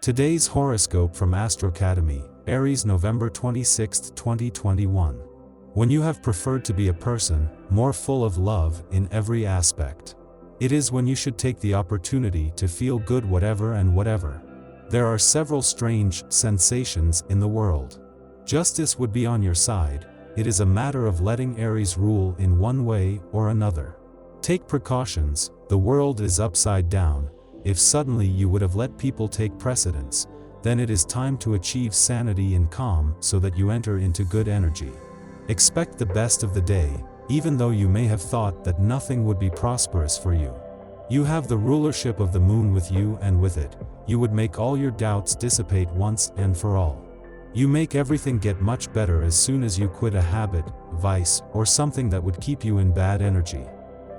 Today's horoscope from Astrocademy, Aries November 26, 2021. When you have preferred to be a person, more full of love in every aspect. It is when you should take the opportunity to feel good whatever and whatever. There are several strange sensations in the world. Justice would be on your side. It is a matter of letting Aries rule in one way or another. Take precautions, the world is upside down. If suddenly you would have let people take precedence, then it is time to achieve sanity and calm so that you enter into good energy. Expect the best of the day, even though you may have thought that nothing would be prosperous for you. You have the rulership of the moon with you, and with it, you would make all your doubts dissipate once and for all. You make everything get much better as soon as you quit a habit, vice, or something that would keep you in bad energy.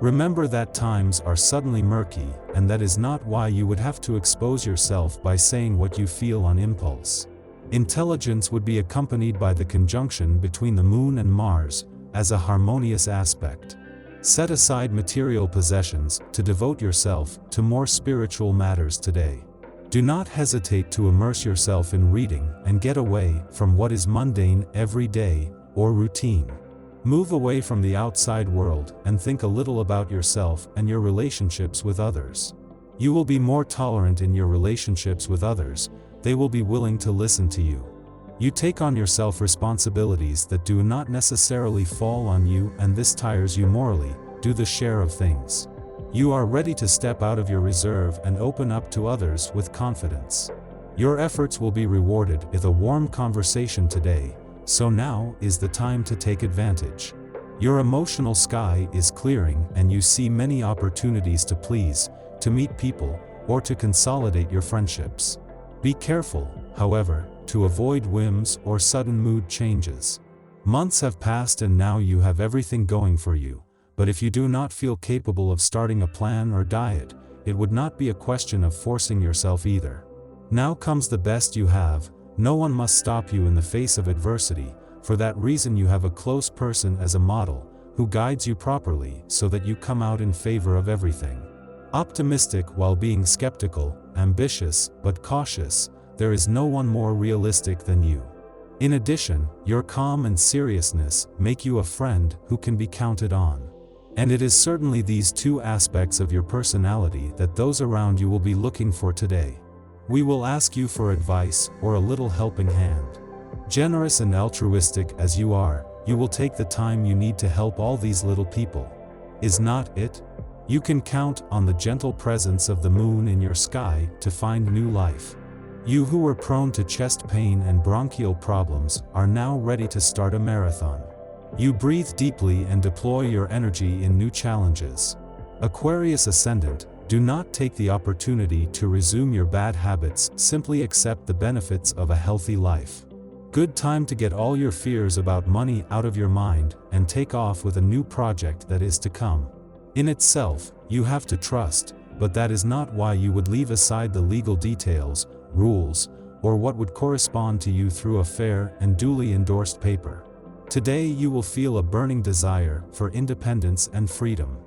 Remember that times are suddenly murky, and that is not why you would have to expose yourself by saying what you feel on impulse. Intelligence would be accompanied by the conjunction between the moon and Mars, as a harmonious aspect. Set aside material possessions to devote yourself to more spiritual matters today. Do not hesitate to immerse yourself in reading and get away from what is mundane every day or routine. Move away from the outside world and think a little about yourself and your relationships with others. You will be more tolerant in your relationships with others. They will be willing to listen to you. You take on yourself responsibilities that do not necessarily fall on you, and this tires you morally. Do the share of things. You are ready to step out of your reserve and open up to others with confidence. Your efforts will be rewarded with a warm conversation today. So now is the time to take advantage. Your emotional sky is clearing and you see many opportunities to please, to meet people, or to consolidate your friendships. Be careful, however, to avoid whims or sudden mood changes. Months have passed and now you have everything going for you, but if you do not feel capable of starting a plan or diet, it would not be a question of forcing yourself either. Now comes the best you have. No one must stop you in the face of adversity. For that reason you have a close person as a model, who guides you properly so that you come out in favor of everything. Optimistic while being skeptical, ambitious but cautious, there is no one more realistic than you. In addition, your calm and seriousness make you a friend who can be counted on. And it is certainly these two aspects of your personality that those around you will be looking for today. We will ask you for advice or a little helping hand. Generous and altruistic as you are, you will take the time you need to help all these little people. Is not it? You can count on the gentle presence of the moon in your sky to find new life. You who were prone to chest pain and bronchial problems are now ready to start a marathon. You breathe deeply and deploy your energy in new challenges. Aquarius ascendant, do not take the opportunity to resume your bad habits, simply accept the benefits of a healthy life. Good time to get all your fears about money out of your mind and take off with a new project that is to come. In itself, you have to trust, but that is not why you would leave aside the legal details, rules, or what would correspond to you through a fair and duly endorsed paper. Today you will feel a burning desire for independence and freedom.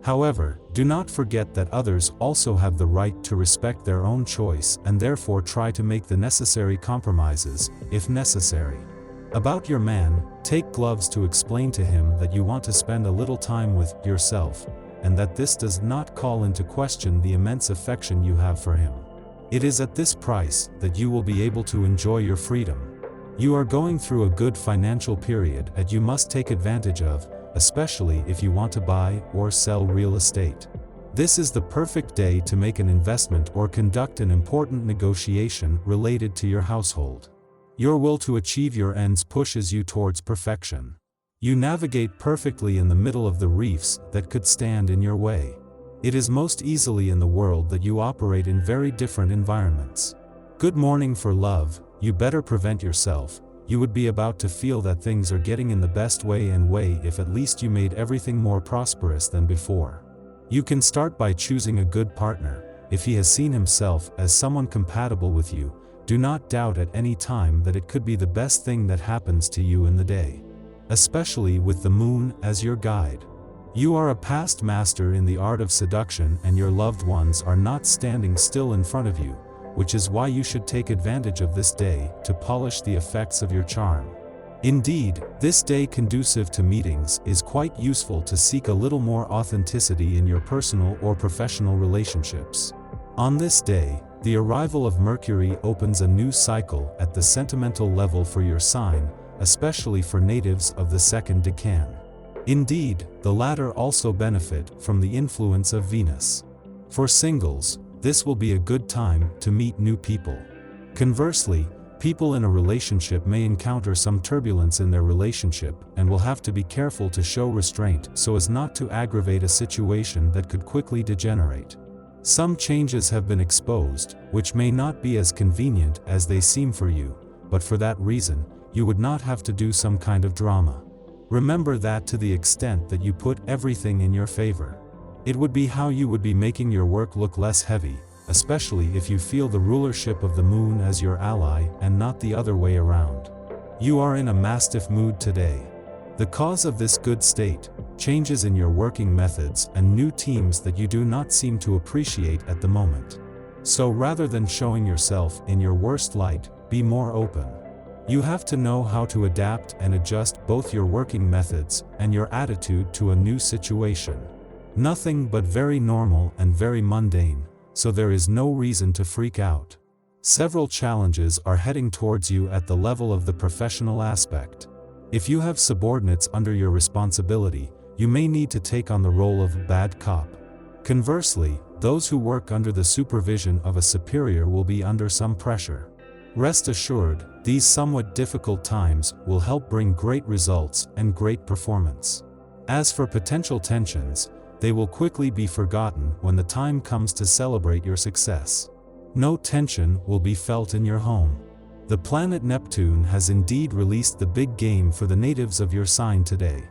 However, do not forget that others also have the right to respect their own choice, and therefore try to make the necessary compromises, if necessary. About your man, take gloves to explain to him that you want to spend a little time with yourself, and that this does not call into question the immense affection you have for him. It is at this price that you will be able to enjoy your freedom. You are going through a good financial period that you must take advantage of, especially if you want to buy or sell real estate. This is the perfect day to make an investment or conduct an important negotiation related to your household. Your will to achieve your ends pushes you towards perfection. You navigate perfectly in the middle of the reefs that could stand in your way. It is most easily in the world that you operate in very different environments. Good morning for love, you better prevent yourself. You would be about to feel that things are getting in the best way if at least you made everything more prosperous than before. You can start by choosing a good partner. If he has seen himself as someone compatible with you, do not doubt at any time that it could be the best thing that happens to you in the day. Especially with the moon as your guide. You are a past master in the art of seduction, and your loved ones are not standing still in front of you, which is why you should take advantage of this day to polish the effects of your charm. Indeed, this day conducive to meetings is quite useful to seek a little more authenticity in your personal or professional relationships. On this day, the arrival of Mercury opens a new cycle at the sentimental level for your sign, especially for natives of the second decan. Indeed, the latter also benefit from the influence of Venus. For singles, this will be a good time to meet new people. Conversely, people in a relationship may encounter some turbulence in their relationship and will have to be careful to show restraint so as not to aggravate a situation that could quickly degenerate. Some changes have been exposed, which may not be as convenient as they seem for you, but for that reason, you would not have to do some kind of drama. Remember that to the extent that you put everything in your favor. It would be how you would be making your work look less heavy, especially if you feel the rulership of the moon as your ally and not the other way around. You are in a mastiff mood today. The cause of this good state, changes in your working methods and new teams that you do not seem to appreciate at the moment. So rather than showing yourself in your worst light, be more open. You have to know how to adapt and adjust both your working methods and your attitude to a new situation. Nothing but very normal and very mundane, so there is no reason to freak out. Several challenges are heading towards you at the level of the professional aspect. If you have subordinates under your responsibility, you may need to take on the role of bad cop. Conversely, those who work under the supervision of a superior will be under some pressure. Rest assured, these somewhat difficult times will help bring great results and great performance. As for potential tensions, they will quickly be forgotten when the time comes to celebrate your success. No tension will be felt in your home. The planet Neptune has indeed released the big game for the natives of your sign today.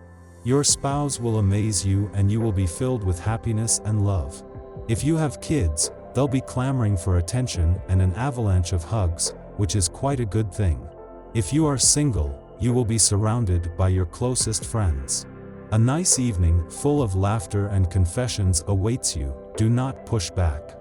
Your spouse will amaze you and you will be filled with happiness and love. If you have kids, they'll be clamoring for attention and an avalanche of hugs, which is quite a good thing. If you are single, you will be surrounded by your closest friends. A nice evening full of laughter and confessions awaits you. Do not push back.